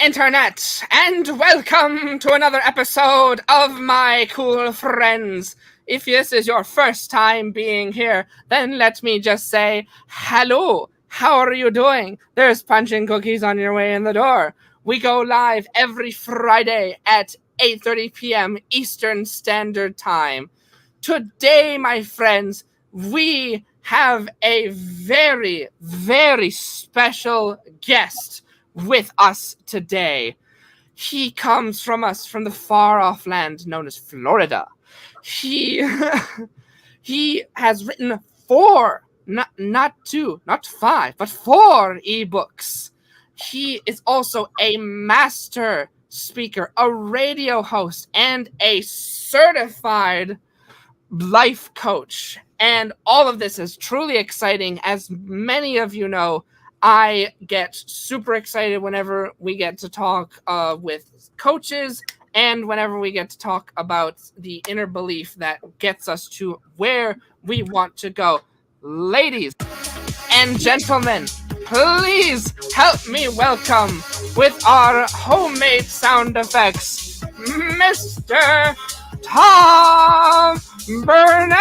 Internet, and welcome to another episode of My Cool Friends. If this is your first time being here, then let me just say hello. How are you doing? There's punch and cookies on your way in the door. We go live every Friday at 8:30 p.m. Eastern Standard Time. Today, my friends, we have a very, very special guest with us today. He comes from the far off land known as Florida. He has written four, not two, not five, but four ebooks. He is also a master speaker, a radio host, and a certified life coach. And all of this is truly exciting. As many of you know, I get super excited whenever we get to talk with coaches and whenever we get to talk about the inner belief that gets us to where we want to go. Ladies and gentlemen, please help me welcome with our homemade sound effects, Mr. Tom Brennan!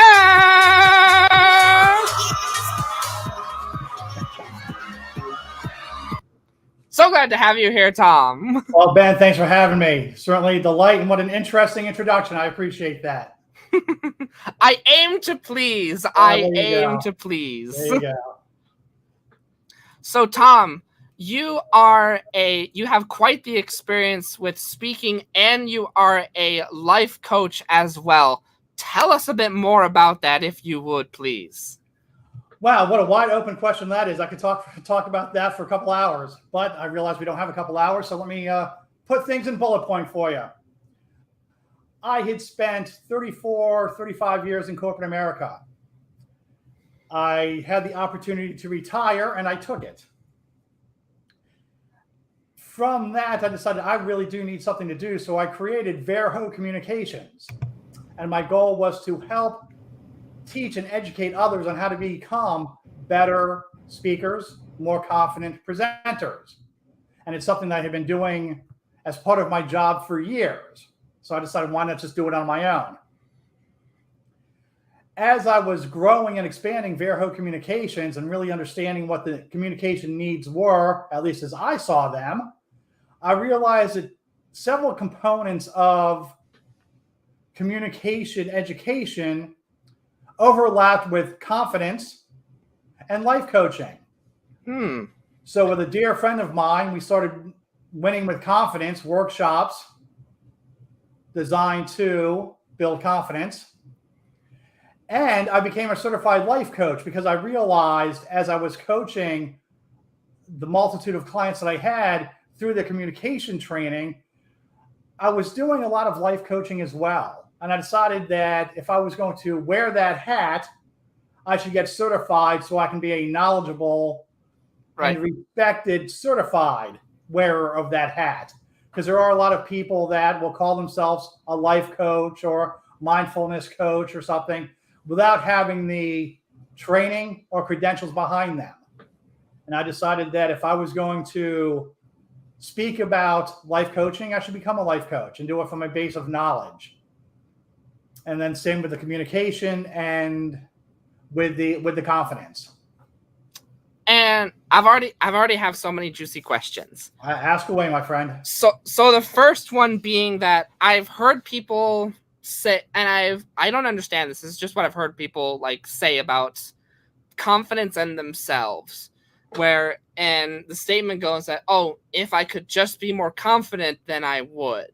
So glad to have you here, Tom. Well, Ben, thanks for having me. Certainly a delight, and what an interesting introduction. I appreciate that. I aim to please. I aim to please. There you go. So, Tom, you have quite the experience with speaking, and you are a life coach as well. Tell us a bit more about that, if you would, please. Wow, what a wide open question that is. I could talk about that for a couple hours, but I realize we don't have a couple hours, so let me put things in bullet point for you. I had spent 35 years in corporate America. I had the opportunity to retire, and I took it. From that, I decided I really do need something to do, so I created Verho Communications. And my goal was to help teach and educate others on how to become better speakers, more confident presenters. And it's something that I had been doing as part of my job for years. So I decided, why not just do it on my own? As I was growing and expanding Verho Communications and really understanding what the communication needs were, at least as I saw them, I realized that several components of communication education overlapped with confidence and life coaching. So with a dear friend of mine, we started Winning with Confidence workshops designed to build confidence. And I became a certified life coach because I realized as I was coaching the multitude of clients that I had through the communication training, I was doing a lot of life coaching as well. And I decided that if I was going to wear that hat, I should get certified so I can be a knowledgeable and respected certified wearer of that hat. Because there are a lot of people that will call themselves a life coach or mindfulness coach or something without having the training or credentials behind them. And I decided that if I was going to speak about life coaching, I should become a life coach and do it from a base of knowledge. And then same with the communication and with the confidence. And I've already have so many juicy questions. Ask away, my friend. So the first one being that I've heard people say, and I don't understand this. This is just what I've heard people say about confidence in themselves. And the statement goes that, oh, if I could just be more confident, then I would.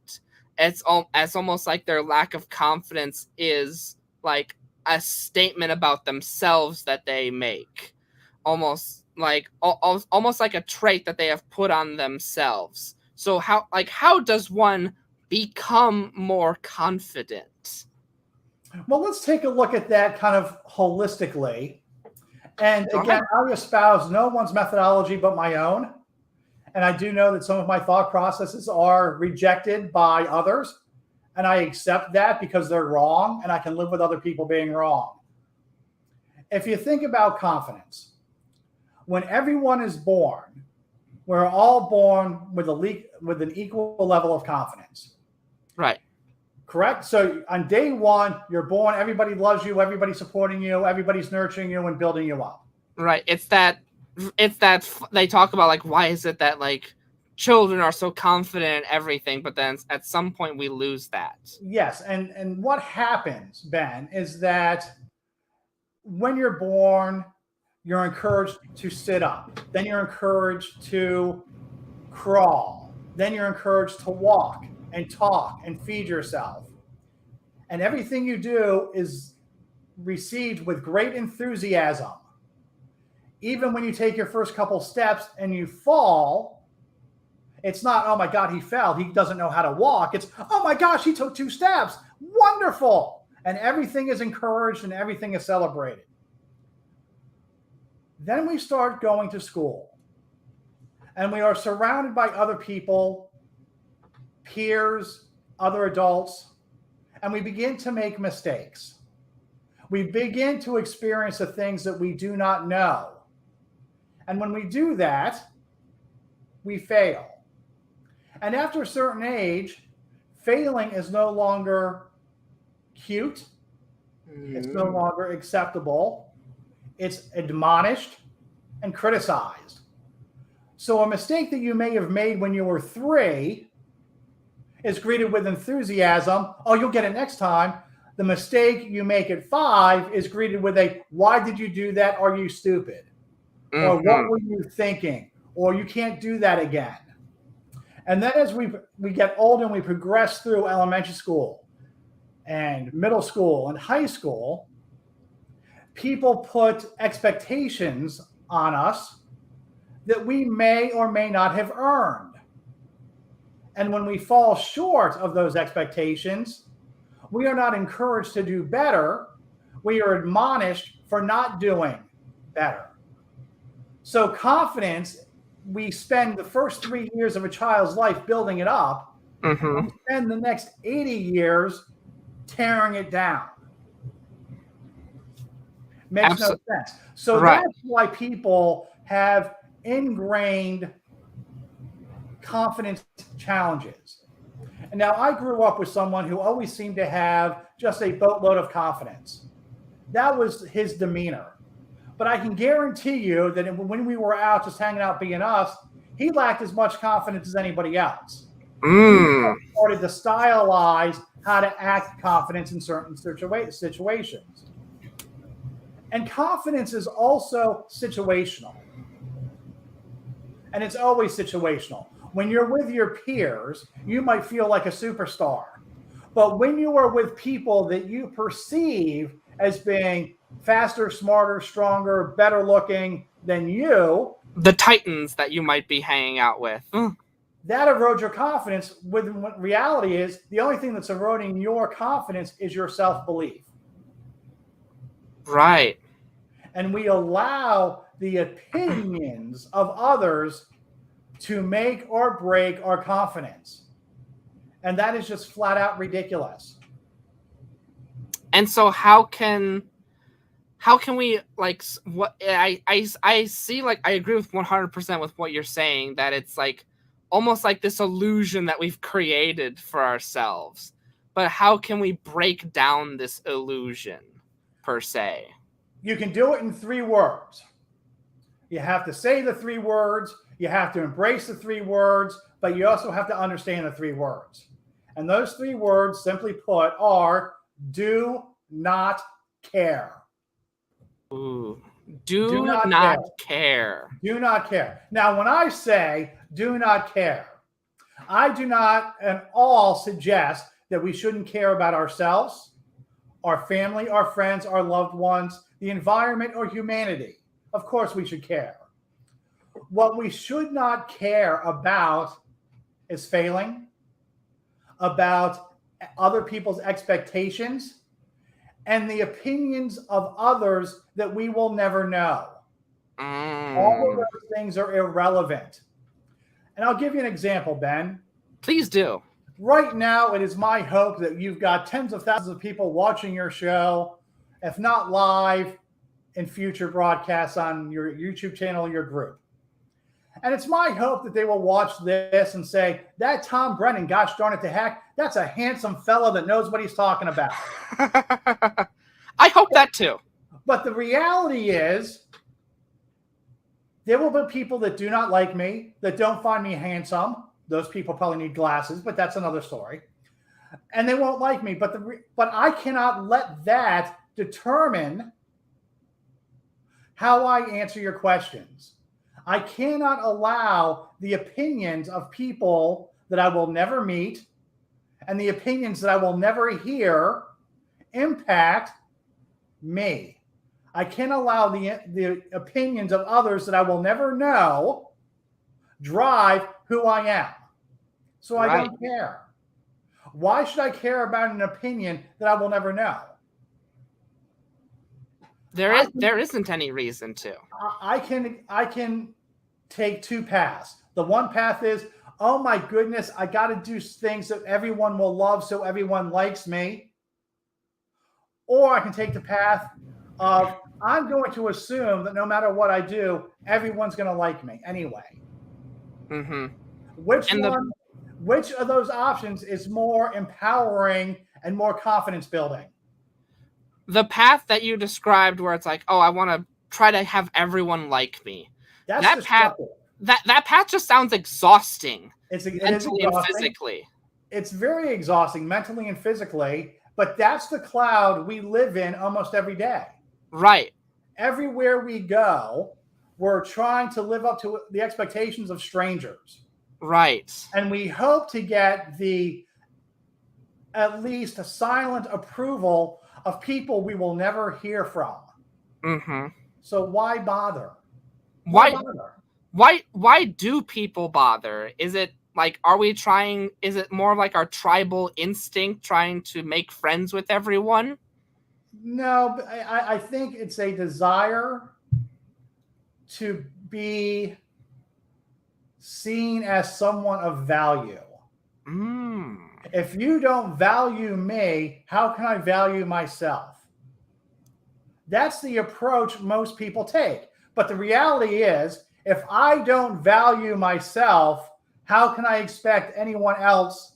It's almost like their lack of confidence is like a statement about themselves that they make, almost like a trait that they have put on themselves. So how does one become more confident? Well, let's take a look at that kind of holistically. And again, I espouse no one's methodology but my own. And I do know that some of my thought processes are rejected by others. And I accept that because they're wrong. And I can live with other people being wrong. If you think about confidence, when everyone is born, We're all born with an equal level of confidence. Right. Correct? So on day one, you're born, everybody loves you, everybody's supporting you, everybody's nurturing you and building you up. Right. It's that they talk about, like, why is it that, like, children are so confident in everything, but then at some point we lose that. Yes. And what happens, Ben, is that when you're born, you're encouraged to sit up. Then you're encouraged to crawl. Then you're encouraged to walk and talk and feed yourself. And everything you do is received with great enthusiasm. Even when you take your first couple steps and you fall, it's not, oh my God, he fell, he doesn't know how to walk. It's, oh my gosh, he took 2 steps. Wonderful. And everything is encouraged and everything is celebrated. Then we start going to school and we are surrounded by other people, peers, other adults, and we begin to make mistakes. We begin to experience the things that we do not know. And when we do that, we fail. And after a certain age, failing is no longer cute. It's no longer acceptable. It's admonished and criticized. So a mistake that you may have made when you were 3 is greeted with enthusiasm. Oh, you'll get it next time. The mistake you make at 5 is greeted with a, why did you do that? Are you stupid? Or what were you thinking? Or you can't do that again. And then as we get older and we progress through elementary school and middle school and high school, people put expectations on us that we may or may not have earned. And when we fall short of those expectations, we are not encouraged to do better. We are admonished for not doing better. So confidence, we spend the first 3 years of a child's life building it up. And we spend the next 80 years tearing it down. Makes no sense. So that's why people have ingrained confidence challenges. And now I grew up with someone who always seemed to have just a boatload of confidence. That was his demeanor. But I can guarantee you that when we were out just hanging out being us, he lacked as much confidence as anybody else. He started to stylize how to act confidence in certain situations. And confidence is also situational. And it's always situational. When you're with your peers, you might feel like a superstar. But when you are with people that you perceive as being faster, smarter, stronger, better looking than you, the titans that you might be hanging out with, that erodes your confidence. When what reality is, the only thing that's eroding your confidence is your self-belief. Right. And we allow the opinions of others to make or break our confidence. And that is just flat out ridiculous. And so how can we, like, what I see, like, I agree with 100% with what you're saying, that it's like almost like this illusion that we've created for ourselves. But how can we break down this illusion per se? You can do it in 3 words. You have to say the 3 words, you have to embrace the 3 words, but you also have to understand the 3 words. And those 3 words, simply put, are do not care. Ooh. Do not care. Do not care. Now, when I say do not care, I do not at all suggest that we shouldn't care about ourselves, our family, our friends, our loved ones, the environment, or humanity. Of course, we should care. What we should not care about is failing, about other people's expectations, and the opinions of others that we will never know. All of those things are irrelevant. And I'll give you an example, Ben. Please do. Right now, it is my hope that you've got tens of thousands of people watching your show, if not live, in future broadcasts on your YouTube channel, your group. And it's my hope that they will watch this and say, that Tom Brennan, gosh darn it to heck, that's a handsome fellow that knows what he's talking about. I hope that too. But the reality is, there will be people that do not like me, that don't find me handsome. Those people probably need glasses, but that's another story. And they won't like me. But I cannot let that determine how I answer your questions. I cannot allow the opinions of people that I will never meet and the opinions that I will never hear impact me. I can't allow the opinions of others that I will never know drive who I am. So I don't care. Why should I care about an opinion that I will never know? There isn't any reason to. I can take two paths. The one path is, oh my goodness, I got to do things that everyone will love so everyone likes me. Or I can take the path of, I'm going to assume that no matter what I do, everyone's going to like me anyway. Mm-hmm. Which of those options is more empowering and more confidence building? The path that you described, where it's like, oh, I want to try to have everyone like me. That path just sounds exhausting. Mentally and physically. It's very exhausting mentally and physically, but that's the cloud we live in almost every day. Right. Everywhere we go, we're trying to live up to the expectations of strangers. Right. And we hope to get at least a silent approval of people we will never hear from. Mm-hmm. So why bother? Why do people bother? Is it like, is it more like our tribal instinct trying to make friends with everyone? No, I think it's a desire to be seen as someone of value. If you don't value me, how can I value myself? That's the approach most people take. But the reality is, if I don't value myself, how can I expect anyone else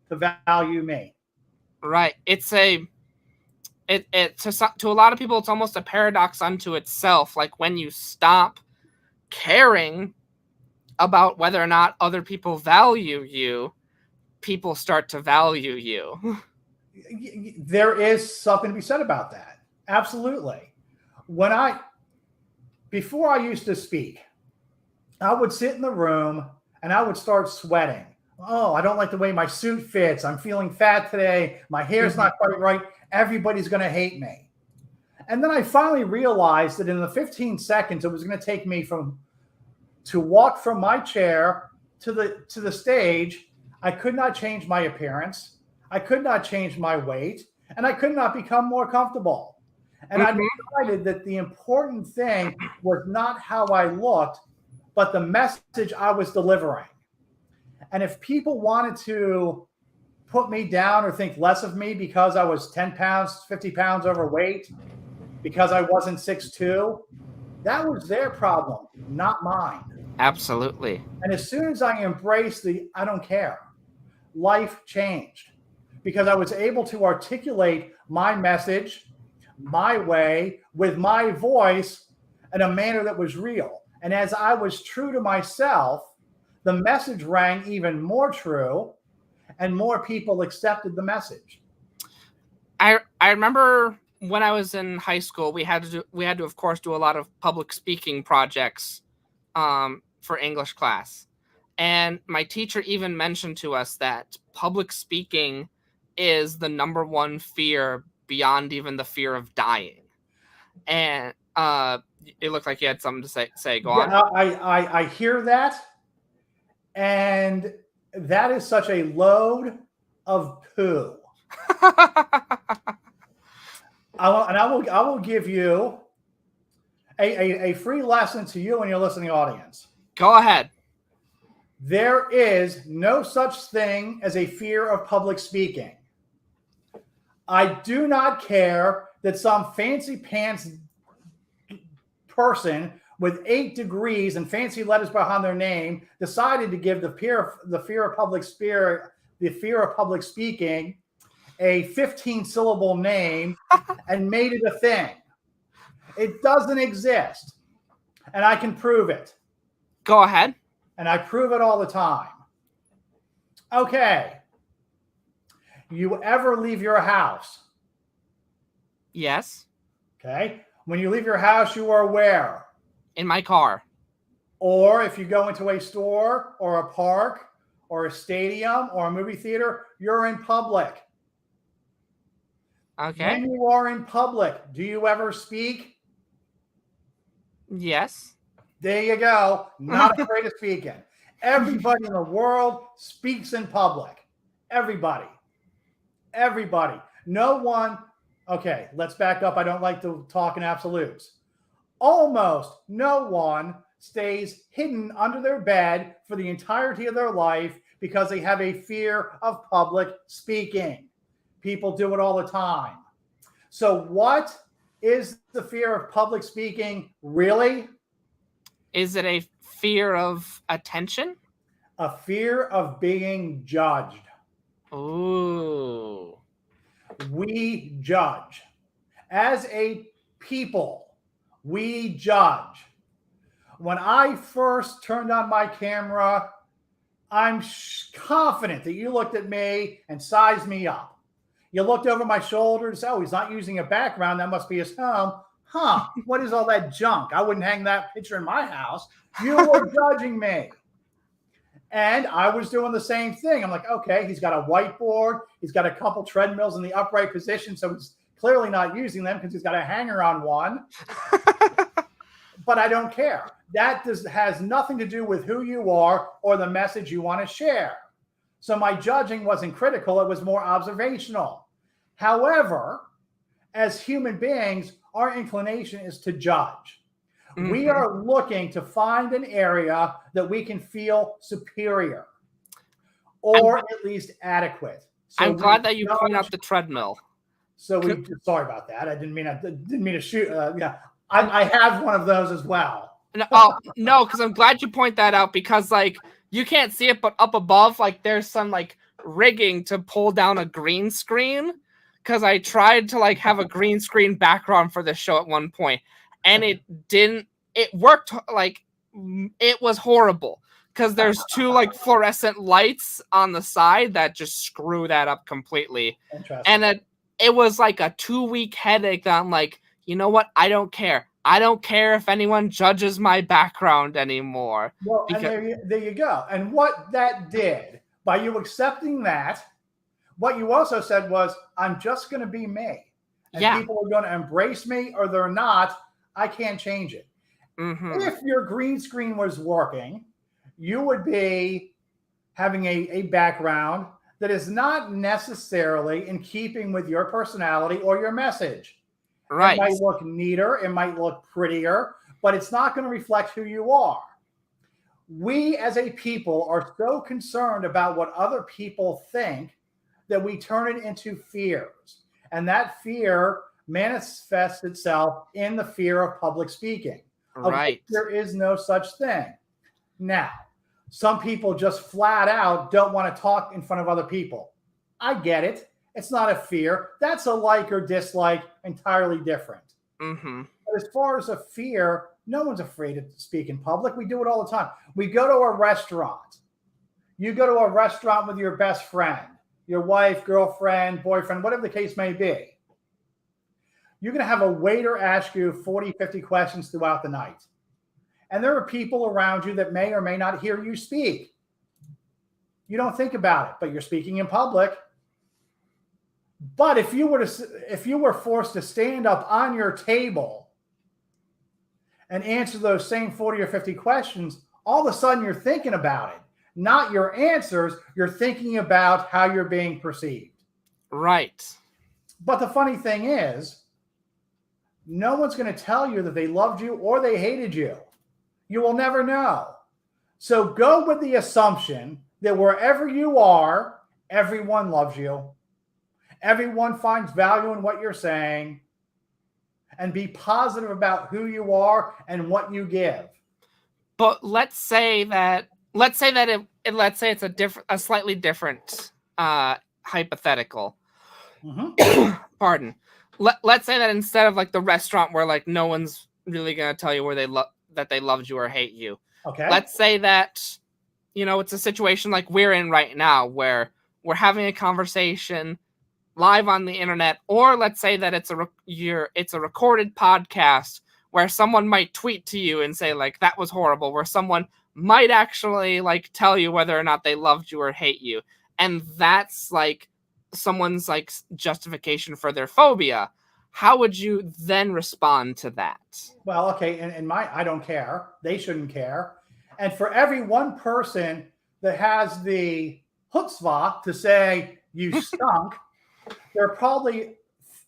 to value me? Right. To a lot of people, it's almost a paradox unto itself. Like, when you stop caring about whether or not other people value you, people start to value you. There is something to be said about that. Absolutely. Before I used to speak, I would sit in the room and I would start sweating. Oh, I don't like the way my suit fits. I'm feeling fat today. My hair's not quite right. Everybody's going to hate me. And then I finally realized that in the 15 seconds it was going to take me to walk from my chair to the stage, I could not change my appearance. I could not change my weight, and I could not become more comfortable. And I decided that the important thing was not how I looked, but the message I was delivering. And if people wanted to put me down or think less of me because I was 10 pounds, 50 pounds overweight, because I wasn't 6'2", that was their problem, not mine. Absolutely. And as soon as I embraced I don't care, life changed, because I was able to articulate my message, my way, with my voice in a manner that was real. And as I was true to myself, the message rang even more true, and more people accepted the message. I remember when I was in high school, we had to of course do a lot of public speaking projects for English class. And my teacher even mentioned to us that public speaking is the number one fear beyond even the fear of dying. And it looked like you had something to say. Go on. I hear that. And that is such a load of poo. I will give you a free lesson to you and your listening audience. Go ahead. There is no such thing as a fear of public speaking. I do not care that some fancy pants person with 8 degrees and fancy letters behind their name, decided to give the fear of public speaking a 15-syllable name and made it a thing. It doesn't exist. And I can prove it. Go ahead. And I prove it all the time. Okay. You ever leave your house? Yes. Okay. When you leave your house, you are where? In my car. Or if you go into a store or a park or a stadium or a movie theater, you're in public. Okay. When you are in public, do you ever speak? Yes. There you go. Not afraid of speaking. Everybody in the world speaks in public. Everybody. Everybody. No one. Okay, let's back up. I don't like to talk in absolutes. Almost no one stays hidden under their bed for the entirety of their life because they have a fear of public speaking. People do it all the time. So what is the fear of public speaking really? Is it a fear of attention? A fear of being judged. Ooh. We judge. As a people, we judge. When I first turned on my camera, I'm confident that you looked at me and sized me up. You looked over my shoulders. Oh, he's not using a background. That must be his home. Huh, what is all that junk? I wouldn't hang that picture in my house. You were judging me. And I was doing the same thing. I'm like, okay, he's got a whiteboard. He's got a couple treadmills in the upright position. So he's clearly not using them because he's got a hanger on one. But I don't care. That has nothing to do with who you are or the message you want to share. So my judging wasn't critical. It was more observational. However, as human beings, our inclination is to judge. Mm-hmm. We are looking to find an area that we can feel superior or at least adequate. So I'm glad that you point out the treadmill. So sorry about that. I didn't mean to shoot. Yeah, I have one of those as well. No, because I'm glad you point that out because like you can't see it, but up above, like there's some like rigging to pull down a green screen. Because I tried to like have a green screen background for the show at one point, and it didn't. It worked like it was horrible because there's 2 like fluorescent lights on the side that just screw that up completely. And it was like a 2-week headache that I'm like, you know what? I don't care. I don't care if anyone judges my background anymore. Well, and there you go. And what that did by you accepting that. What you also said was, I'm just going to be me. And people are going to embrace me or they're not. I can't change it. Mm-hmm. If your green screen was working, you would be having a background that is not necessarily in keeping with your personality or your message. Right. It might look neater. It might look prettier, but it's not going to reflect who you are. We as a people are so concerned about what other people think that we turn it into fears. And that fear manifests itself in the fear of public speaking. Right. There is no such thing. Now, some people just flat out don't want to talk in front of other people. I get it. It's not a fear. That's a like or dislike, entirely different. Mm-hmm. But as far as a fear, no one's afraid to speak in public. We do it all the time. We go to a restaurant. You go to a restaurant with your best friend, your wife, girlfriend, boyfriend, whatever the case may be. You're going to have a waiter ask you 40, 50 questions throughout the night. And there are people around you that may or may not hear you speak. You don't think about it, but you're speaking in public. But if you were forced to stand up on your table and answer those same 40 or 50 questions, all of a sudden you're thinking about it. Not your answers, you're thinking about how you're being perceived. Right. But the funny thing is, no one's going to tell you that they loved you or they hated you. You will never know. So go with the assumption that wherever you are, everyone loves you. Everyone finds value in what you're saying. and be positive about who you are and what you give. But let's say it's a slightly different hypothetical. Pardon. Let's say that instead of like the restaurant where like no one's really gonna tell you where that they loved you or hate you. Okay. Let's say that, it's a situation like we're in right now where we're having a conversation live on the internet, or let's say that it's a recorded podcast where someone might tweet to you and say like that was horrible, where someone might actually like tell you whether or not they loved you or hate you, and that's like someone's like justification for their phobia. How would you then respond to that? Well, okay, and I don't care. They shouldn't care. And for every one person that has the chutzpah to say you stunk, there are probably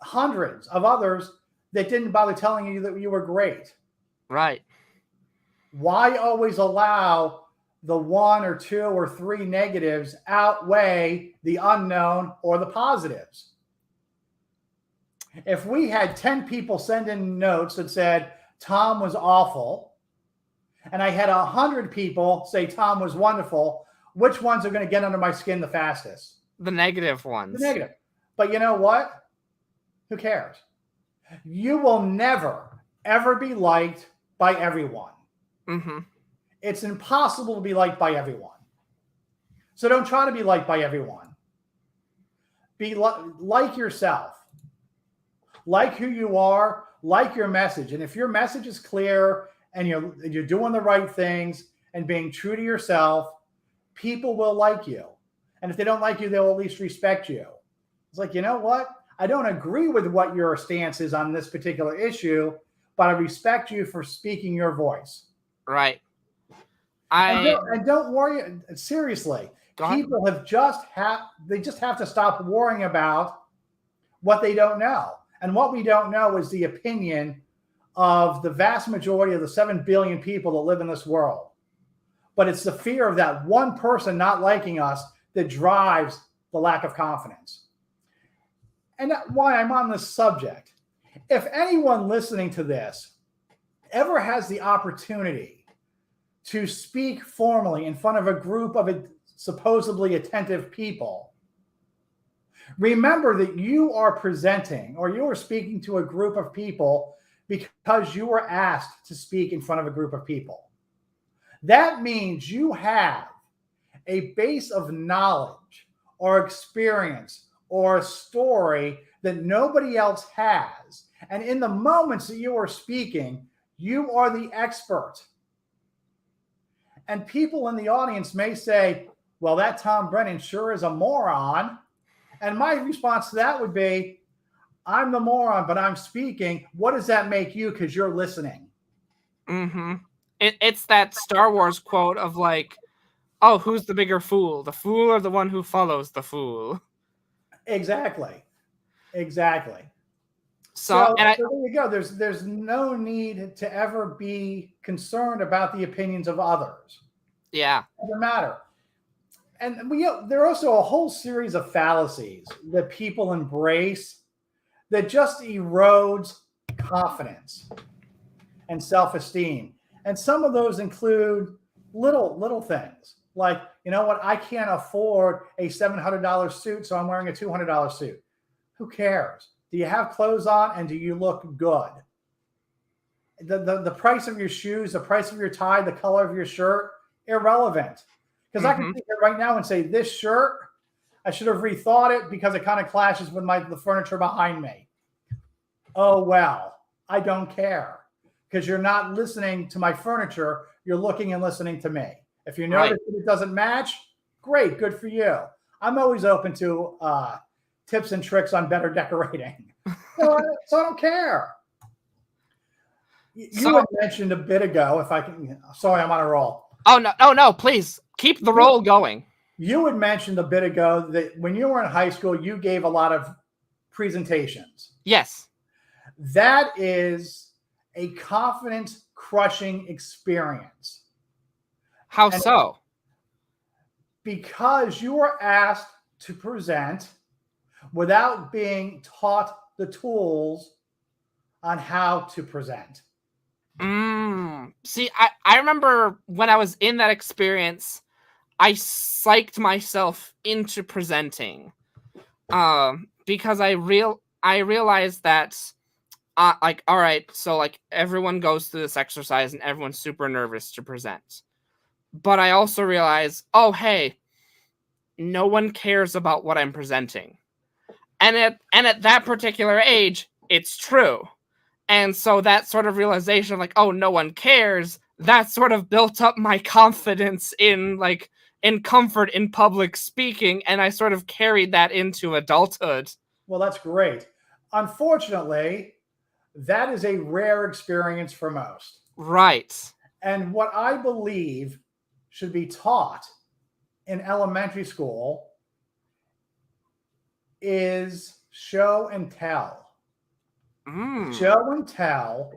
hundreds of others that didn't bother telling you that you were great. Right. Why always allow the 1 or 2 or 3 negatives outweigh the unknown or the positives? If we had 10 people send in notes that said Tom was awful, and I had 100 people say Tom was wonderful, which ones are going to get under my skin the fastest? The negative ones. The negative. But you know what? Who cares? You will never, ever be liked by everyone. Mm-hmm. It's impossible to be liked by everyone. So don't try to be liked by everyone. Be like yourself. Like who you are, like your message. And if your message is clear and you're doing the right things and being true to yourself, people will like you. And if they don't like you, they'll at least respect you. It's like, you know what? I don't agree with what your stance is on this particular issue, but I respect you for speaking your voice. Right. And don't worry. Seriously, people just have to stop worrying about what they don't know. And what we don't know is the opinion of the vast majority of the 7 billion people that live in this world. But it's the fear of that one person not liking us that drives the lack of confidence. And that's why I'm on this subject. If anyone listening to this ever has the opportunity to speak formally in front of a group of supposedly attentive people, remember that you are presenting or you are speaking to a group of people because you were asked to speak in front of a group of people. That means you have a base of knowledge or experience or a story that nobody else has. And in the moments that you are speaking, you are the expert. And people in the audience may say, well, that Tom Brennan sure is a moron. And my response to that would be, I'm the moron, but I'm speaking. What does that make you? Because you're listening. Mm-hmm. It's that Star Wars quote of like, oh, who's the bigger fool? The fool or the one who follows the fool? Exactly. So there you go. There's no need to ever be concerned about the opinions of others. Yeah. It doesn't matter. And there are also a whole series of fallacies that people embrace that just erodes confidence and self-esteem. And some of those include little things like, you know what, I can't afford a $700 suit, so I'm wearing a $200 suit. Who cares? Do you have clothes on and do you look good? The price of your shoes, the price of your tie, the color of your shirt, irrelevant. Because I can sit here right now and say, this shirt, I should have rethought it because it kind of clashes with the furniture behind me. Oh, well, I don't care. Because you're not listening to my furniture, you're looking and listening to me. If you notice that it doesn't match, great, good for you. I'm always open to tips and tricks on better decorating. So I don't care. You had mentioned a bit ago, if I can, sorry, I'm on a roll. Oh, no, please keep the roll going. You had mentioned a bit ago that when you were in high school, you gave a lot of presentations. Yes. That is a confidence-crushing experience. How so? Because you were asked to present without being taught the tools on how to present. See, I remember when I was in that experience, I psyched myself into presenting. Because I realized that like, all right, so like everyone goes through this exercise and everyone's super nervous to present. But I also realized, oh hey, no one cares about what I'm presenting. And at that particular age, it's true. And so that sort of realization of like, oh, no one cares, that sort of built up my confidence in comfort in public speaking, and I sort of carried that into adulthood. Well, that's great. Unfortunately, that is a rare experience for most. Right. And what I believe should be taught in elementary school is show and tell. Show and tell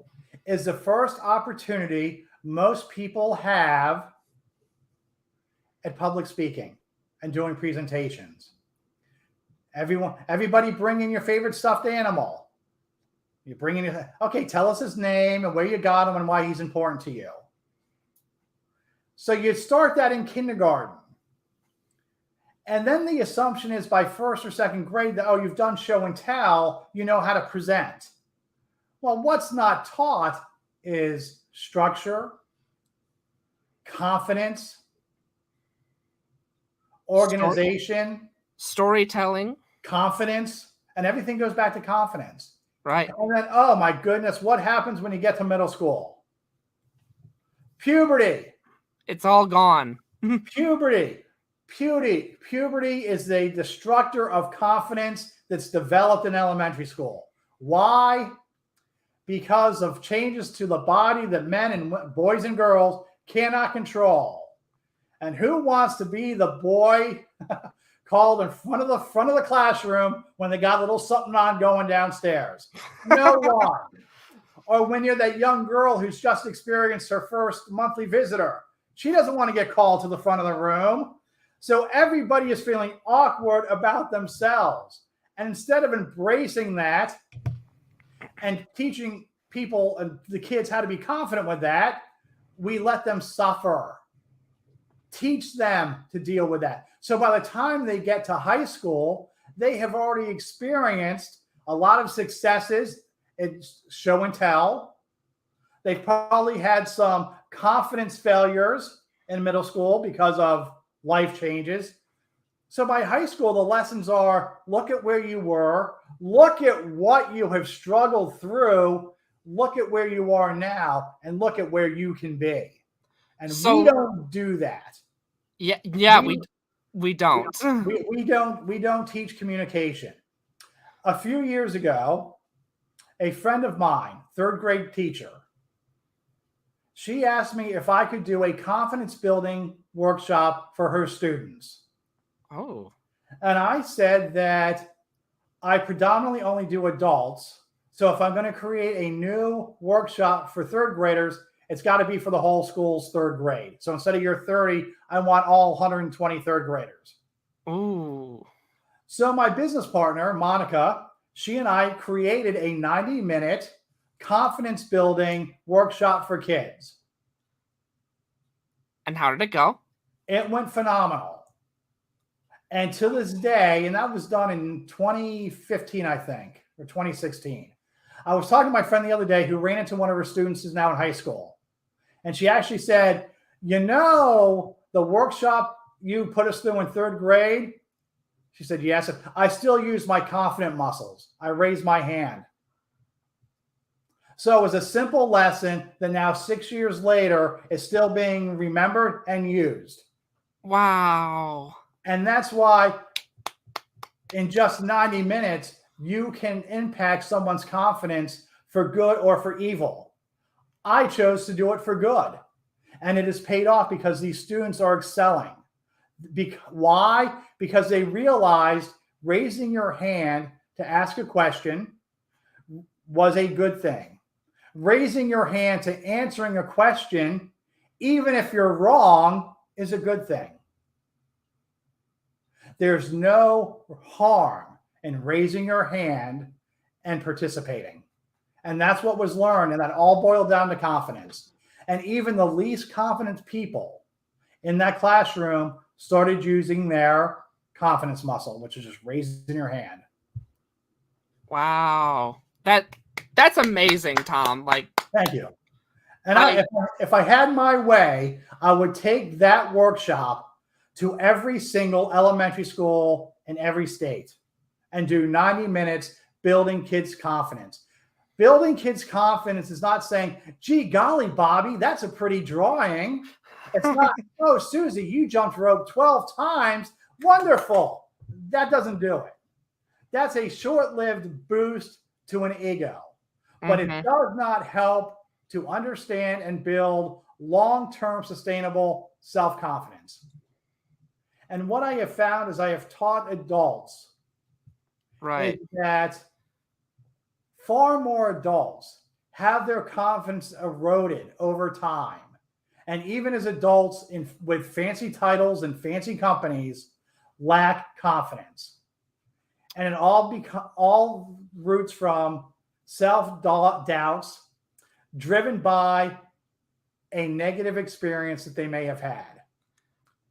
is the first opportunity most people have at public speaking and doing presentations. Everybody bring in your favorite stuffed animal. You bring in, okay, tell us his name and where you got him and why he's important to you. So you start that in kindergarten. And then the assumption is by first or second grade that, oh, you've done show and tell, you know how to present. Well, what's not taught is structure, confidence, organization, storytelling, confidence, and everything goes back to confidence. Right. And then, oh my goodness, what happens when you get to middle school? Puberty. It's all gone. Puberty is the destructor of confidence that's developed in elementary school. Why? Because of changes to the body that men and boys and girls cannot control. And who wants to be the boy called in front of the classroom when they got a little something on going downstairs? No one. Or when you're that young girl who's just experienced her first monthly visitor. She doesn't want to get called to the front of the room. So everybody is feeling awkward about themselves. And instead of embracing that and teaching people and the kids how to be confident with that, we let them suffer. Teach them to deal with that. So by the time they get to high school, they have already experienced a lot of successes in show and tell. They've probably had some confidence failures in middle school because of life changes. So by high school, the lessons are, look at where you were, look at what you have struggled through, look at where you are now, and look at where you can be. And so, we don't do that. Yeah, we don't. We don't teach communication. A few years ago, a friend of mine, third grade teacher, she asked me if I could do a confidence building workshop for her students. Oh. And I said that I predominantly only do adults. So if I'm going to create a new workshop for third graders, it's got to be for the whole school's third grade. So instead of your 30, I want all 120 third graders. Ooh. So my business partner, Monica, she and I created a 90-minute confidence building workshop for kids. And how did it go? It went phenomenal. And to this day, and that was done in 2015, I think, or 2016. I was talking to my friend the other day who ran into one of her students who's now in high school. And she actually said, you know, the workshop you put us through in third grade? She said, yes. I still use my confident muscles. I raise my hand. So it was a simple lesson that now 6 years later is still being remembered and used. Wow. And that's why in just 90 minutes, you can impact someone's confidence for good or for evil. I chose to do it for good. And it has paid off because these students are excelling. Why? Because they realized raising your hand to ask a question was a good thing. Raising your hand to answering a question, even if you're wrong, is a good thing. There's no harm in raising your hand and participating. And that's what was learned. And that all boiled down to confidence. And even the least confident people in that classroom started using their confidence muscle, which is just raising your hand. Wow. That's amazing, Tom. Like, thank you. And if I had my way, I would take that workshop to every single elementary school in every state and do 90 minutes building kids' confidence. Building kids' confidence is not saying, gee, golly, Bobby, that's a pretty drawing. It's not, oh, Susie, you jumped rope 12 times. Wonderful. That doesn't do it. That's a short-lived boost to an ego. But it does not help to understand and build long-term sustainable self-confidence. And what I have found is I have taught adults is that far more adults have their confidence eroded over time. And even as adults with fancy titles and fancy companies lack confidence. And it all roots from self-doubts driven by a negative experience that they may have had.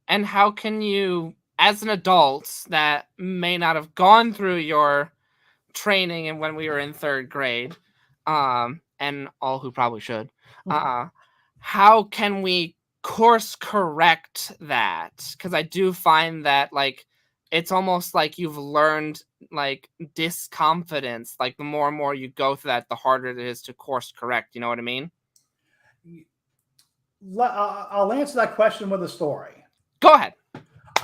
And how can you, as an adult that may not have gone through your training and when we were in third grade, and all who probably should, how can we course correct that? Because I do find that, like, it's almost like you've learned, like, disconfidence. Like, the more and more you go through that, the harder it is to course correct. You know what I mean? I'll answer that question with a story. Go ahead.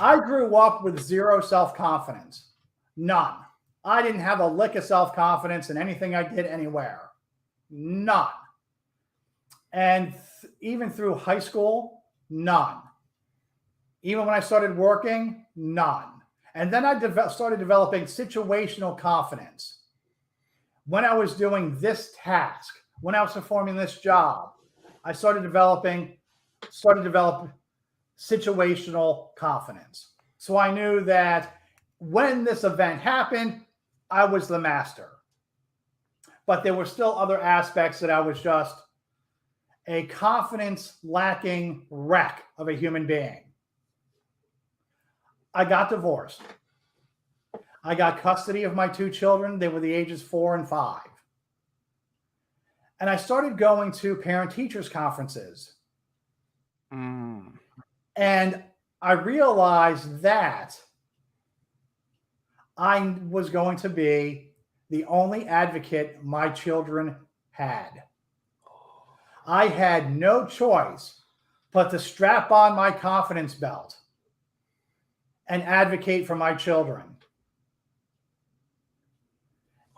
I grew up with zero self-confidence. None. I didn't have a lick of self-confidence in anything I did anywhere. None. And even through high school, none. Even when I started working, none. And then I started developing situational confidence. When I was doing this task, when I was performing this job, I started develop situational confidence. So I knew that when this event happened, I was the master. But there were still other aspects that I was just a confidence lacking wreck of a human being. I got divorced. I got custody of my two children. They were the ages 4 and 5. And I started going to parent-teachers conferences. And I realized that I was going to be the only advocate my children had. I had no choice but to strap on my confidence belt and advocate for my children.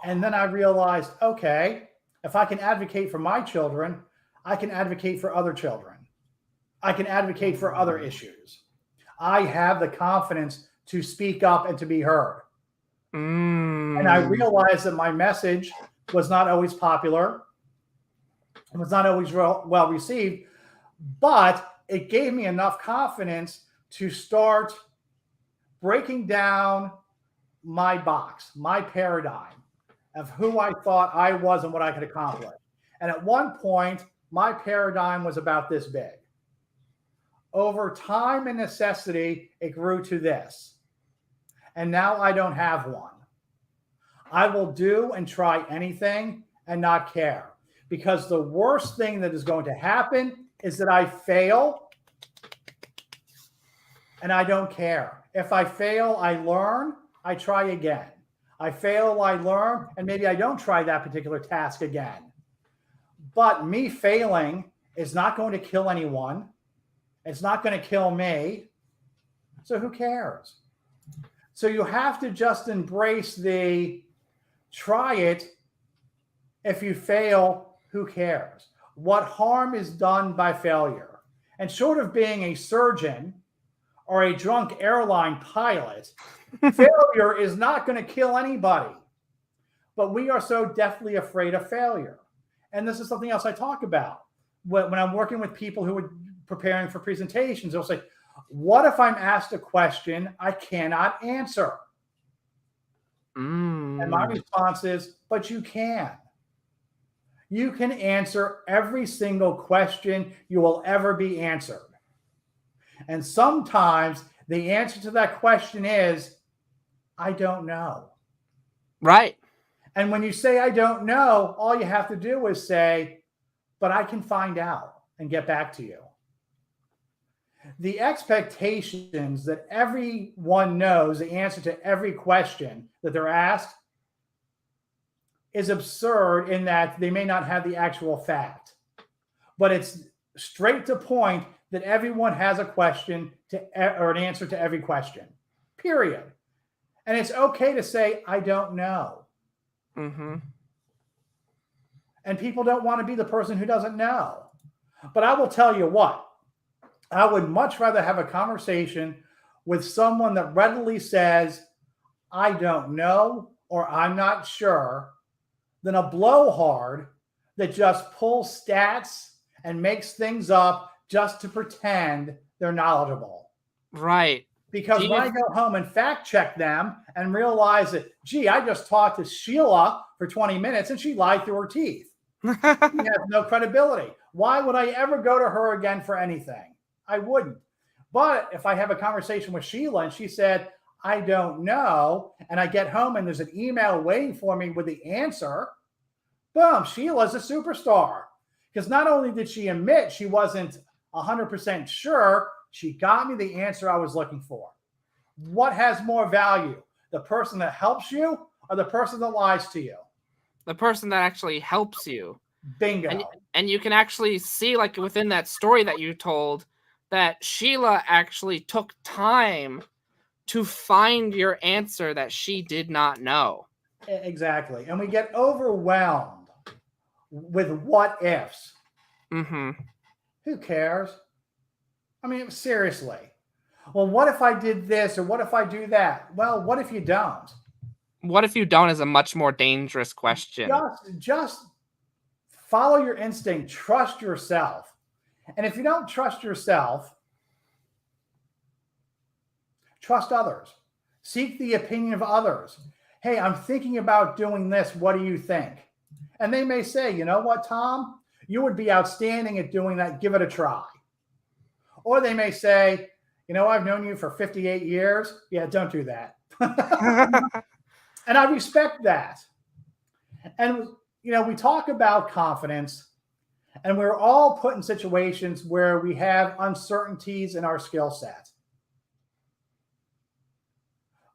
And then I realized, okay, if I can advocate for my children, I can advocate for other children. I can advocate for other issues. I have the confidence to speak up and to be heard. And I realized that my message was not always popular. It was not always well received, but it gave me enough confidence to start breaking down my box, my paradigm of who I thought I was and what I could accomplish. And at one point, my paradigm was about this big. Over time and necessity, it grew to this. And now I don't have one. I will do and try anything and not care. Because the worst thing that is going to happen is that I fail and I don't care. If I fail, I learn, I try again. I fail, I learn, and maybe I don't try that particular task again. But me failing is not going to kill anyone. It's not going to kill me. So who cares? So you have to just embrace the try it. If you fail, who cares? What harm is done by failure? And short of being a surgeon or a drunk airline pilot, failure is not going to kill anybody. But we are so deathly afraid of failure. And this is something else I talk about. When I'm working with people who are preparing for presentations, they'll say, what if I'm asked a question I cannot answer? And my response is, but you can. you can answer every single question you will ever be answered. And sometimes the answer to that question is, I don't know. Right. And when you say, I don't know, all you have to do is say, but I can find out and get back to you. The expectations that everyone knows the answer to every question that they're asked is absurd in that they may not have the actual fact. But it's straight to point that everyone has a question or an answer to every question, period. And it's okay to say, I don't know. Mm-hmm. And people don't want to be the person who doesn't know. But I will tell you what, I would much rather have a conversation with someone that readily says, I don't know, or I'm not sure, than a blowhard that just pulls stats and makes things up just to pretend they're knowledgeable. Right. Because when I go home and fact check them and realize that, gee, I just talked to Sheila for 20 minutes and she lied through her teeth. She has no credibility. Why would I ever go to her again for anything? I wouldn't. But if I have a conversation with Sheila and she said, I don't know, and I get home and there's an email waiting for me with the answer, boom, Sheila's a superstar. Because not only did she admit she wasn't 100% sure, she got me the answer I was looking for. What has more value? The person that helps you or the person that lies to you? The person that actually helps you. Bingo. And you can actually see, like, within that story that you told, that Sheila actually took time to find your answer that she did not know. Exactly. And we get overwhelmed with what ifs. Mm-hmm. Who cares? I mean, seriously. Well, what if I did this or what if I do that? Well, what if you don't? What if you don't is a much more dangerous question. Just follow your instinct. Trust yourself. And if you don't trust yourself, trust others. Seek the opinion of others. Hey, I'm thinking about doing this. What do you think? And they may say, you know what, Tom? You would be outstanding at doing that. Give it a try. Or they may say, you know, I've known you for 58 years. Yeah, don't do that. And I respect that. And, you know, we talk about confidence, and we're all put in situations where we have uncertainties in our skill set.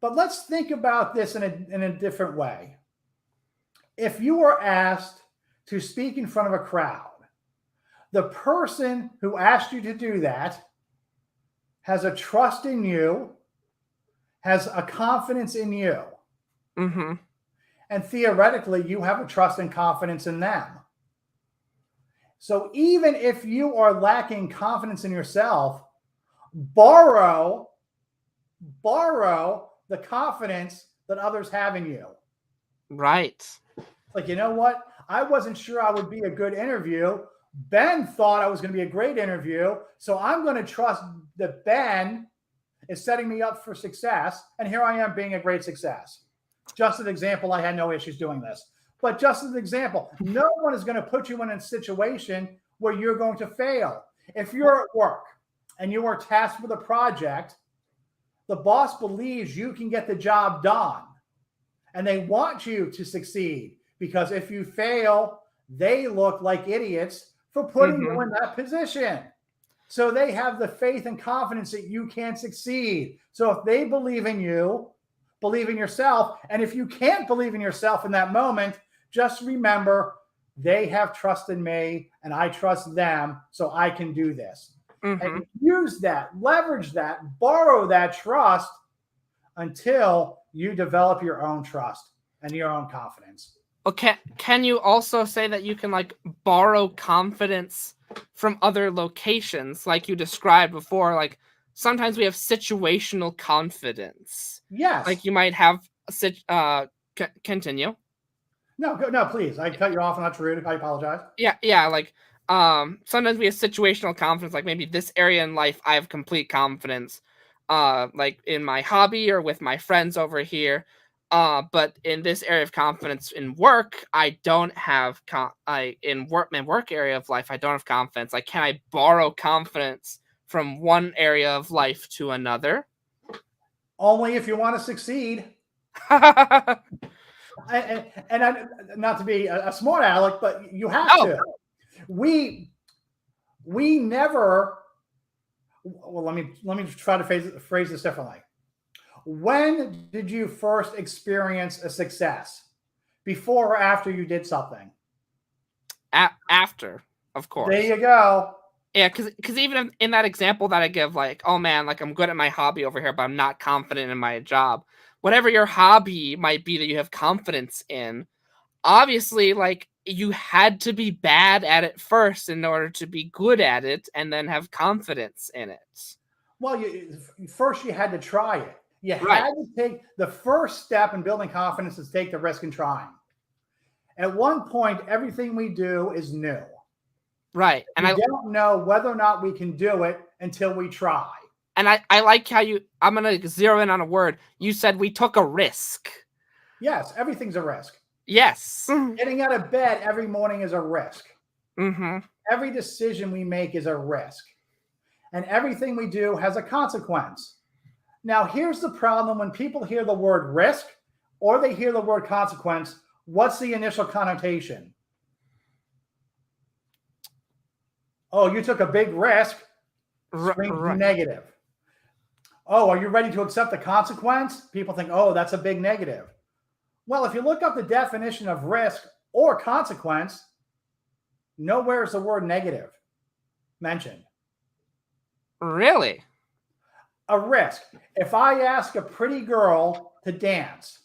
But let's think about this in a different way. If you were asked to speak in front of a crowd, the person who asked you to do that has a trust in you, has a confidence in you. Mm-hmm. And theoretically, you have a trust and confidence in them. So even if you are lacking confidence in yourself, borrow the confidence that others have in you. Right. Like, you know what? I wasn't sure I would be a good interview. Ben thought I was going to be a great interview. So I'm going to trust that Ben is setting me up for success. And here I am being a great success. Just an example, I had no issues doing this. But just as an example, no one is going to put you in a situation where you're going to fail. If you're at work and you are tasked with a project, the boss believes you can get the job done. And they want you to succeed, because if you fail, they look like idiots for putting you in that position. So they have the faith and confidence that you can succeed. So if they believe in you, believe in yourself. And if you can't believe in yourself in that moment, just remember, they have trust in me and I trust them, so I can do this. And use that, leverage that, borrow that trust until you develop your own trust and your own confidence. Okay. Can you also say that you can, like, borrow confidence from other locations, like you described before? Like, sometimes we have situational confidence. Yes. Like, you might have continue. No, please. I cut you off and that's rude. I apologize. Yeah. Like, sometimes we have situational confidence. Like, maybe this area in life, I have complete confidence. Like in my hobby or with my friends over here. But in this area of confidence in work, I don't have in my work area of life, I don't have confidence. Like, can I borrow confidence from one area of life to another? Only if you want to succeed. And not to be a smart aleck, but you have to. We never. Well, let me try to phrase this differently. When did you first experience a success? Before or after you did something? After, of course. There you go. Yeah, because even in that example that I give, like, oh man, like I'm good at my hobby over here, but I'm not confident in my job. Whatever your hobby might be that you have confidence in, obviously, like, you had to be bad at it first in order to be good at it and then have confidence in it. Well, first you had to try it. You Right. had to take the first step in building confidence is take the risk in trying. At one point, everything we do is new. Right. And we don't know whether or not we can do it until we try. And I like how I'm going to zero in on a word. You said we took a risk. Yes, everything's a risk. Yes. Getting out of bed every morning is a risk. Mm-hmm. Every decision we make is a risk. And everything we do has a consequence. Now, here's the problem. When people hear the word risk or they hear the word consequence, what's the initial connotation? Oh, you took a big risk. Right. Negative. Oh, are you ready to accept the consequence? People think, oh, that's a big negative. Well, if you look up the definition of risk or consequence, nowhere is the word negative mentioned. Really? A risk. If I ask a pretty girl to dance,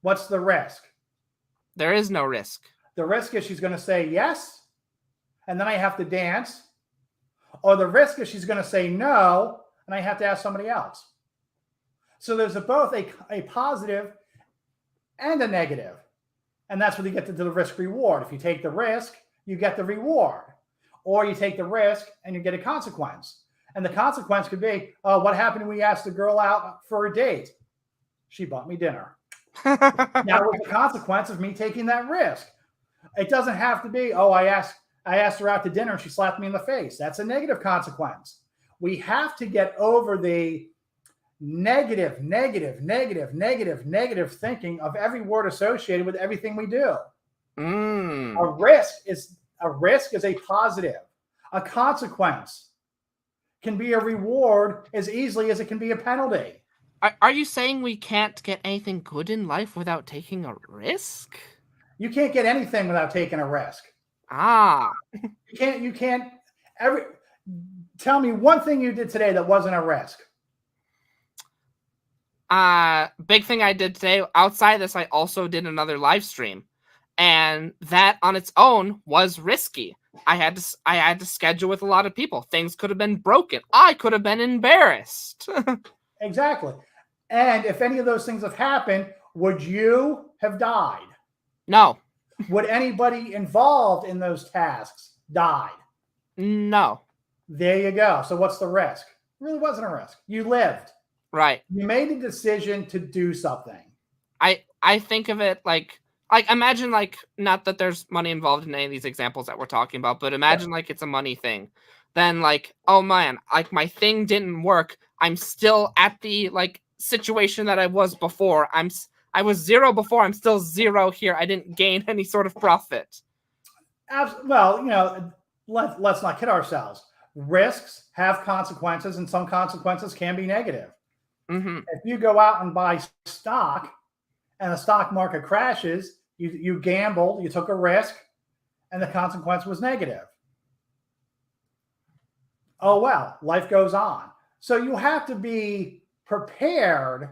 what's the risk? There is no risk. The risk is she's going to say yes, and then I have to dance. Or the risk is she's going to say no, and I have to ask somebody else. So there's both a positive and a negative. And that's where you get to the risk reward. If you take the risk, you get the reward. Or you take the risk and you get a consequence. And the consequence could be, what happened when we asked the girl out for a date? She bought me dinner. That was the consequence of me taking that risk. It doesn't have to be, I asked her out to dinner and she slapped me in the face. That's a negative consequence. We have to get over the negative thinking of every word associated with everything we do. A risk is a positive. A consequence can be a reward as easily as it can be a penalty. Are you saying we can't get anything good in life without taking a risk? You can't get anything without taking a risk. You can't tell me one thing you did today that wasn't a risk. Big thing I did today. Outside this, I also did another live stream, and that on its own was risky. I had to schedule with a lot of people. Things could have been broken. I could have been embarrassed. Exactly. And if any of those things have happened, would you have died? No. Would anybody involved in those tasks died? No. There you go. So what's the risk? It really wasn't a risk. You lived. Right. You made a decision to do something. I think of it like imagine, like, not that there's money involved in any of these examples that we're talking about, but imagine like it's a money thing. Then like, oh man, like my thing didn't work. I'm still at the like situation that I was before. I was zero before. I'm still zero here. I didn't gain any sort of profit. Well, let's not kid ourselves. Risks have consequences, and some consequences can be negative. Mm-hmm. If you go out and buy stock and the stock market crashes, you gambled, you took a risk, and the consequence was negative. Oh, well, life goes on. So you have to be prepared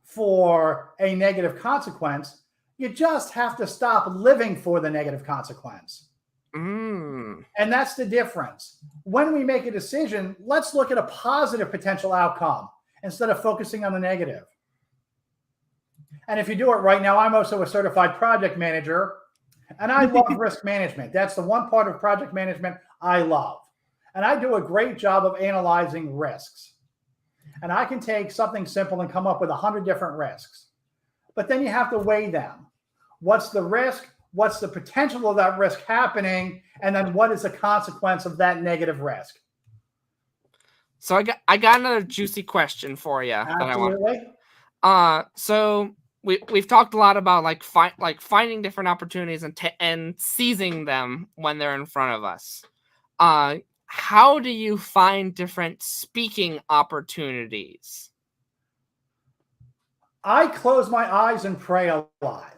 for a negative consequence. You just have to stop living for the negative consequence. And that's the difference. When we make a decision, let's look at a positive potential outcome instead of focusing on the negative. And if you do it right now, I'm also a certified project manager, and I love risk management. That's the one part of project management I love. And I do a great job of analyzing risks. And I can take something simple and come up with 100 different risks. but then you have to weigh them. What's the risk? What's the potential of that risk happening? And then what is the consequence of that negative risk? So I got another juicy question for you. Absolutely. So we've talked a lot about like finding different opportunities and seizing them when they're in front of us. How do you find different speaking opportunities? I close my eyes and pray a lot.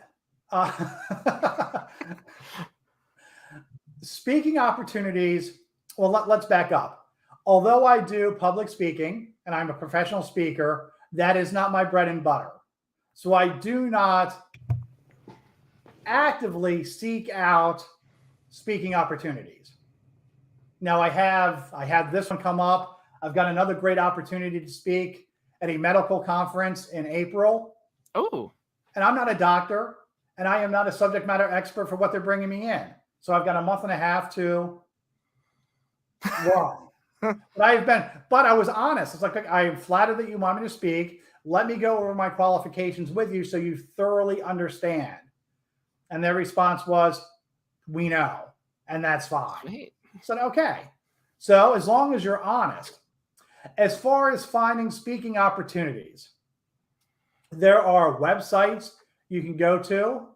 Speaking opportunities, well, let's back up. Although I do public speaking and I'm a professional speaker, that is not my bread and butter. So I do not actively seek out speaking opportunities. Now I have this one come up. I've got another great opportunity to speak at a medical conference in April. Oh. And I'm not a doctor and I am not a subject matter expert for what they're bringing me in. So I've got a month and a half to run. But I was honest. It's like, I am flattered that you want me to speak. Let me go over my qualifications with you so you thoroughly understand. And their response was, we know, and that's fine. Great. I said, okay. So as long as you're honest, as far as finding speaking opportunities, there are websites you can go to.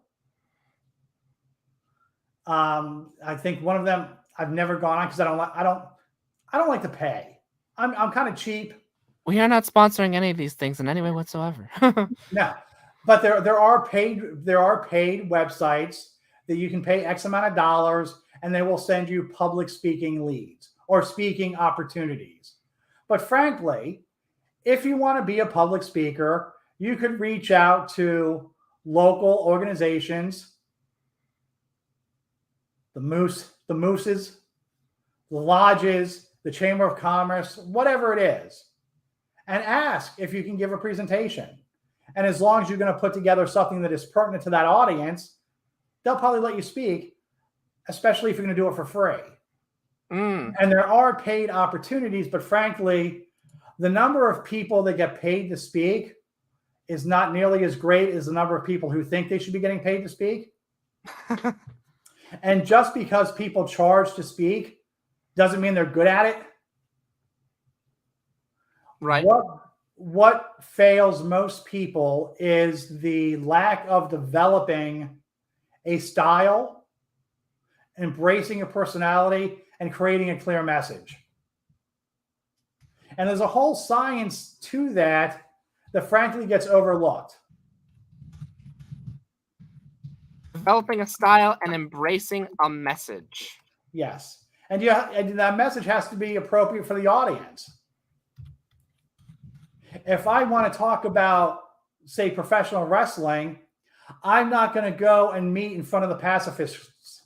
I think one of them I've never gone on because I don't like to pay. I'm kind of cheap. We are not sponsoring any of these things in any way whatsoever. No, but there are paid websites that you can pay X amount of dollars and they will send you public speaking leads or speaking opportunities. But frankly, if you want to be a public speaker, you could reach out to local organizations, the mooses, the lodges, the Chamber of Commerce, whatever it is, and ask if you can give a presentation. And as long as you're going to put together something that is pertinent to that audience, they'll probably let you speak, especially if you're going to do it for free. And there are paid opportunities, but frankly, the number of people that get paid to speak is not nearly as great as the number of people who think they should be getting paid to speak. And just because people charge to speak doesn't mean they're good at it. Right. What fails most people is the lack of developing a style, embracing a personality, and creating a clear message. And there's a whole science to that frankly gets overlooked. Developing a style and embracing a message. Yes. And that message has to be appropriate for the audience. If I want to talk about, say, professional wrestling, I'm not going to go and meet in front of the pacifists.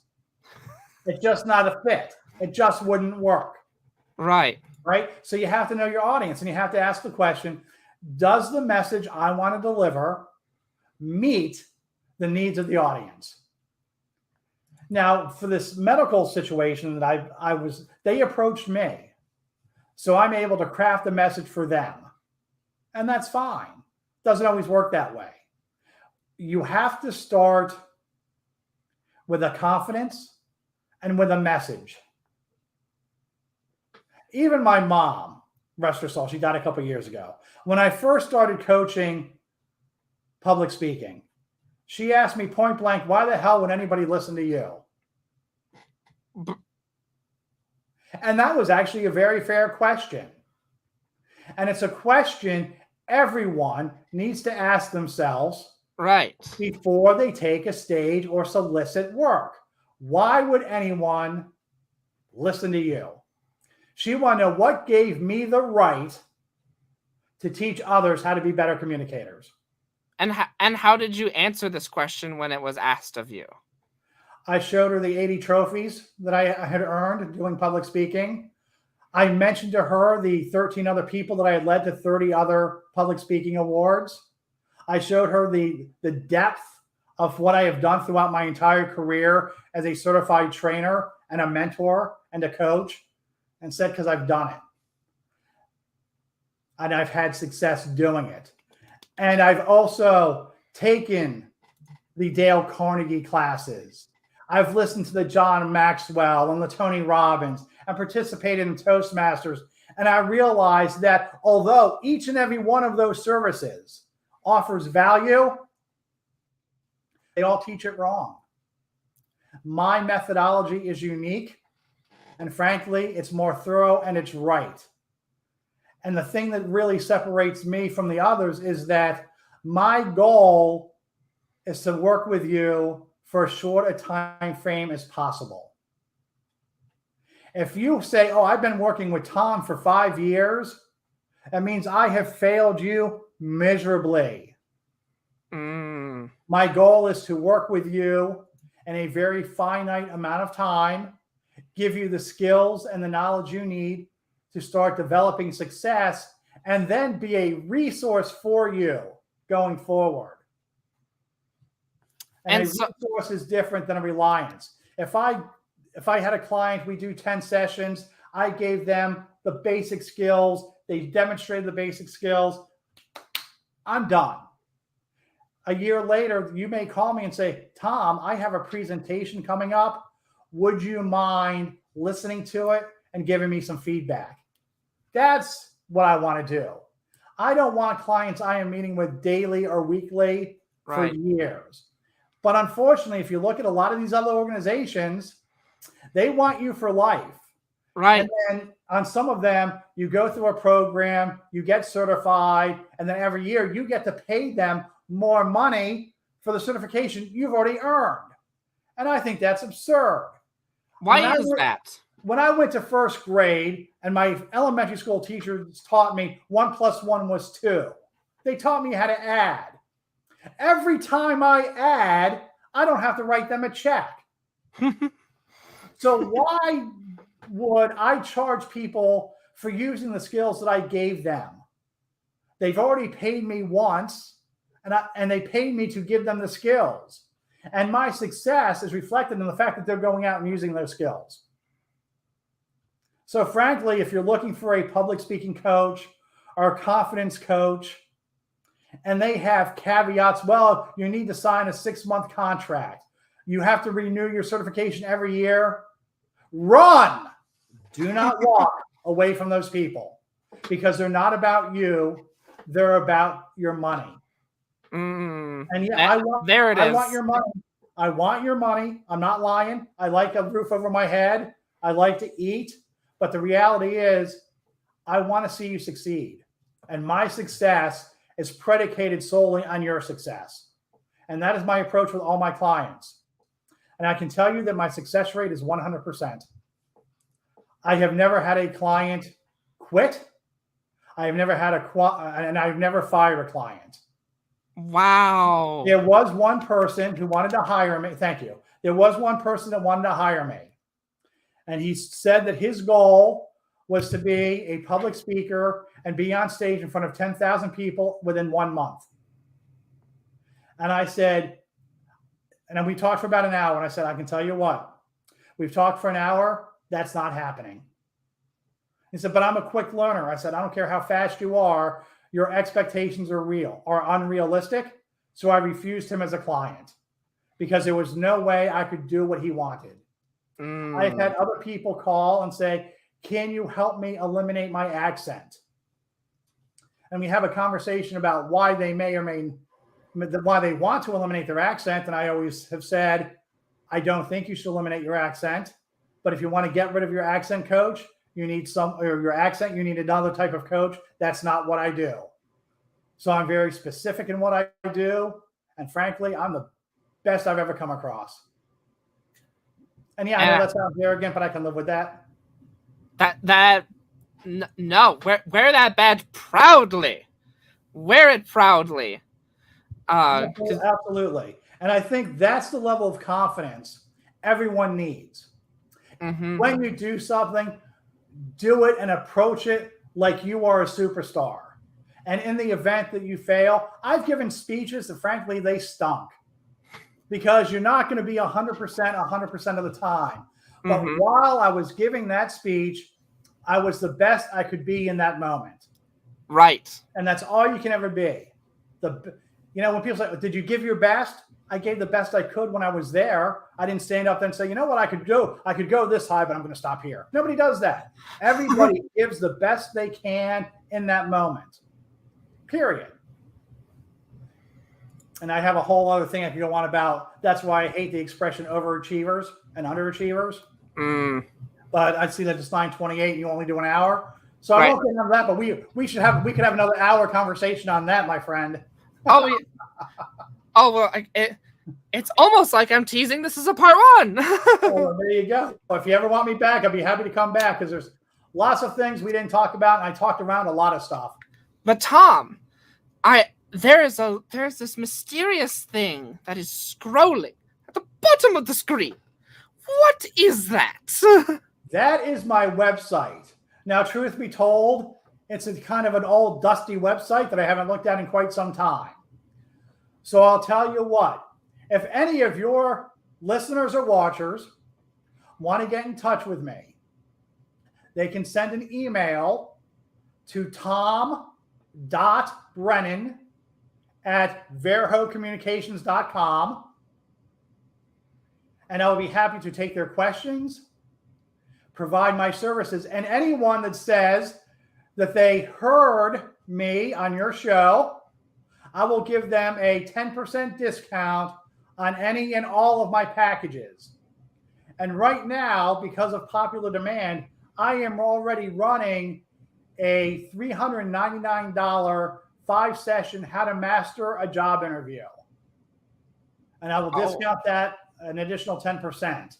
It's just not a fit. It just wouldn't work. Right. Right? So you have to know your audience and you have to ask the question, does the message I want to deliver meet the needs of the audience? Now, for this medical situation that they approached me. So I'm able to craft a message for them. And that's fine. Doesn't always work that way. You have to start with a confidence and with a message. Even my mom, rest her soul, she died a couple of years ago. When I first started coaching public speaking, she asked me point blank, why the hell would anybody listen to you? And that was actually a very fair question. And it's a question everyone needs to ask themselves right before they take a stage or solicit work. Why would anyone listen to you? She wanted to know what gave me the right to teach others how to be better communicators. And how did you answer this question when it was asked of you? I showed her the 80 trophies that I had earned doing public speaking. I mentioned to her the 13 other people that I had led to 30 other public speaking awards. I showed her the depth of what I have done throughout my entire career as a certified trainer and a mentor and a coach, and said, because I've done it. And I've had success doing it. And I've also taken the Dale Carnegie classes. I've listened to the John Maxwell and the Tony Robbins and participated in Toastmasters. And I realized that although each and every one of those services offers value, they all teach it wrong. My methodology is unique. And frankly, it's more thorough and it's right. And the thing that really separates me from the others is that my goal is to work with you for as short a time frame as possible. If you say, oh, I've been working with Tom for 5 years, that means I have failed you miserably. My goal is to work with you in a very finite amount of time, give you the skills and the knowledge you need to start developing success, and then be a resource for you going forward. And a resource is different than a reliance. If I had a client, we do 10 sessions, I gave them the basic skills, they demonstrated the basic skills, I'm done. A year later, you may call me and say, Tom, I have a presentation coming up. Would you mind listening to it and giving me some feedback? That's what I want to do. I don't want clients I am meeting with daily or weekly for years. But unfortunately, if you look at a lot of these other organizations, they want you for life. Right. And then on some of them, you go through a program, you get certified, and then every year you get to pay them more money for the certification you've already earned. And I think that's absurd. Why is that? When I went to first grade and my elementary school teachers taught me 1 + 1 was 2, they taught me how to add. Every time I add, I don't have to write them a check. So why would I charge people for using the skills that I gave them? They've already paid me once, and they paid me to give them the skills. And my success is reflected in the fact that they're going out and using those skills. So frankly, if you're looking for a public speaking coach or a confidence coach, and they have caveats, well, you need to sign a 6-month contract. You have to renew your certification every year. Run! Do not walk away from those people, because they're not about you. They're about your money. And yeah, I want your money. I want your money. I'm not lying. I like a roof over my head. I like to eat. But the reality is, I want to see you succeed. And my success is predicated solely on your success. And that is my approach with all my clients. And I can tell you that my success rate is 100%. I have never had a client quit. I have never had and I've never fired a client. Wow. There was one person who wanted to hire me. Thank you. There was one person that wanted to hire me. And he said that his goal was to be a public speaker and be on stage in front of 10,000 people within 1 month. And I said, and then we talked for about an hour, and I said, I can tell you what, we've talked for an hour, that's not happening. He said, but I'm a quick learner. I said, I don't care how fast you are, your expectations are unrealistic. So I refused him as a client because there was no way I could do what he wanted. I've had other people call and say, can you help me eliminate my accent? And we have a conversation about why they why they want to eliminate their accent. And I always have said, I don't think you should eliminate your accent. But if you want to get rid of your accent coach, you need you need another type of coach. That's not what I do. So I'm very specific in what I do. And frankly, I'm the best I've ever come across. And yeah, I know that sounds arrogant, but I can live with that. No, wear that badge proudly. Wear it proudly. Absolutely. And I think that's the level of confidence everyone needs. When you do something, do it and approach it like you are a superstar. And in the event that you fail, I've given speeches that frankly, they stunk. Because you're not going to be 100% of the time. But while I was giving that speech, I was the best I could be in that moment. Right. And that's all you can ever be. when people say, did you give your best? I gave the best I could when I was there. I didn't stand up and say, you know what I could do? I could go this high, but I'm going to stop here. Nobody does that. Everybody gives the best they can in that moment. Period. And I have a whole other thing I could go on about. That's why I hate the expression overachievers and underachievers. But I see that it's 9:28 and you only do an hour. So I won't get into that, but we could have another hour conversation on that, my friend. Oh, yeah. Oh, well, it's almost like I'm teasing this is a part one. Well, there you go. If you ever want me back, I'd be happy to come back because there's lots of things we didn't talk about, and I talked around a lot of stuff. But Tom, there's this mysterious thing that is scrolling at the bottom of the screen. What is that? That is my website. Now, truth be told, it's a kind of an old dusty website that I haven't looked at in quite some time. So I'll tell you what, if any of your listeners or watchers want to get in touch with me, they can send an email to tom.brennan@verhocommunications.com, and I'll be happy to take their questions, provide my services, and anyone that says that they heard me on your show, I will give them a 10% discount on any and all of my packages. And right now, because of popular demand, I am already running a $399 5-session How to Master a Job Interview. And I will discount that an additional 10%.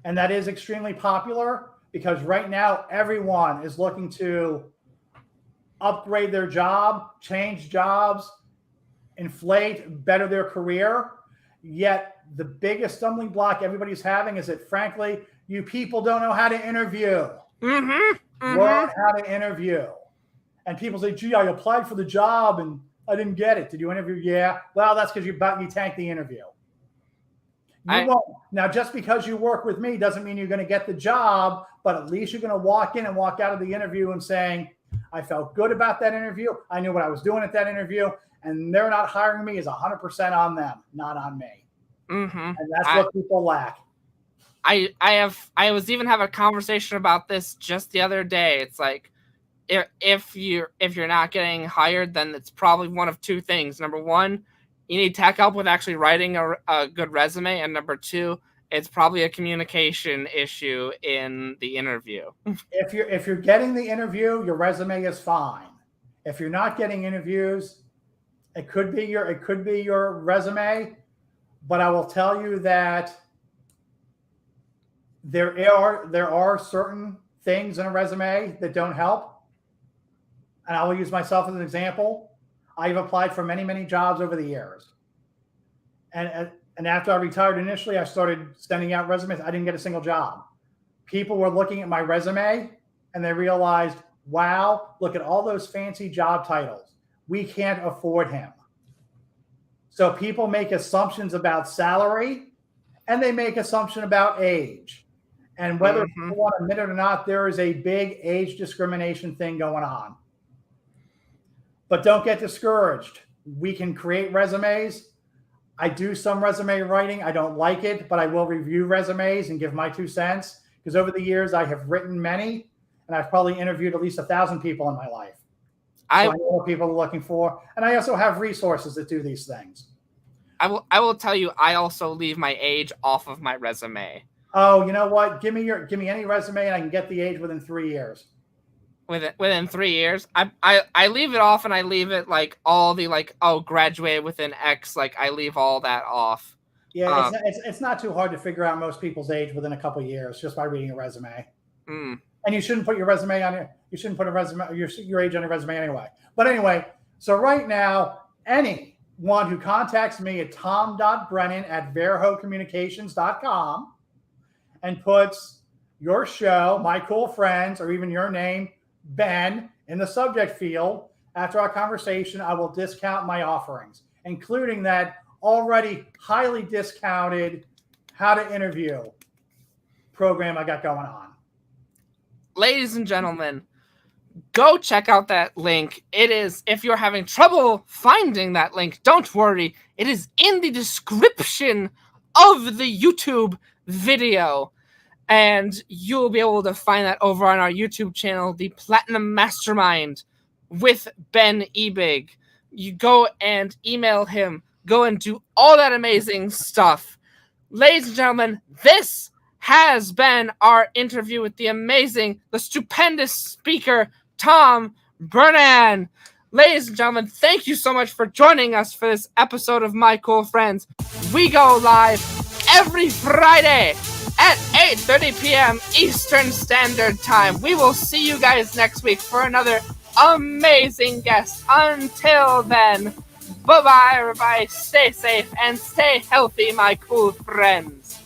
And that is extremely popular because right now everyone is looking to upgrade their job, change jobs, inflate, better their career. Yet the biggest stumbling block everybody's having is that, frankly, you people don't know how to interview. Learn how to interview. And people say, gee, I applied for the job and I didn't get it. Did you interview? Yeah. Well, that's because you tanked the interview. You won't. Now, just because you work with me doesn't mean you're going to get the job, but at least you're going to walk in and walk out of the interview and saying, I felt good about that interview. I knew what I was doing at that interview. And they're not hiring me is 100% on them, not on me. And that's what people lack. I was even having a conversation about this just the other day. It's like, if you're not getting hired, then it's probably one of two things. Number one, you need tech help with actually writing a good resume, and number two, it's probably a communication issue in the interview. If you're getting the interview, your resume is fine. If you're not getting interviews, it could be your resume, but I will tell you that there are certain things in a resume that don't help. And I will use myself as an example. I've applied for many, many jobs over the years. And after I retired initially, I started sending out resumes. I didn't get a single job. People were looking at my resume and they realized, wow, look at all those fancy job titles. We can't afford him. So people make assumptions about salary and they make assumption about age. And whether people want to admit it or not, there is a big age discrimination thing going on. But don't get discouraged. We can create resumes. I do some resume writing. I don't like it, but I will review resumes and give my 2 cents. Because over the years, I have written many, and I've probably interviewed at least 1,000 people in my life. So I know what people are looking for. And I also have resources that do these things. I will tell you, I also leave my age off of my resume. Oh, you know what? Give me any resume and I can get the age within 3 years. Within 3 years, I leave it off, and I leave it like all the graduated within X, like I leave all that off. Yeah, it's not too hard to figure out most people's age within a couple of years just by reading a resume. And you shouldn't put your resume on you shouldn't put your age on your resume anyway. But anyway, so right now, anyone who contacts me at tom.brennan@verhocommunications.com and puts your show, My Cool Friends, or even your name, Ben, in the subject field, after our conversation, I will discount my offerings, including that already highly discounted How to Interview program I got going on. Ladies and gentlemen, Go check out that link. It is, if you're having trouble finding that link, don't worry. It is in the description of the YouTube video. And you'll be able to find that over on our YouTube channel, the Platinum Mastermind with Ben Ebig. You go and email him. Go and do all that amazing stuff. Ladies and gentlemen, this has been our interview with the stupendous speaker, Tom Brennan. Ladies and gentlemen, thank you so much for joining us for this episode of My Cool Friends. We go live every Friday at 8:30 p.m. Eastern Standard Time. We will see you guys next week for another amazing guest. Until then, bye-bye, everybody. Stay safe and stay healthy, my cool friends.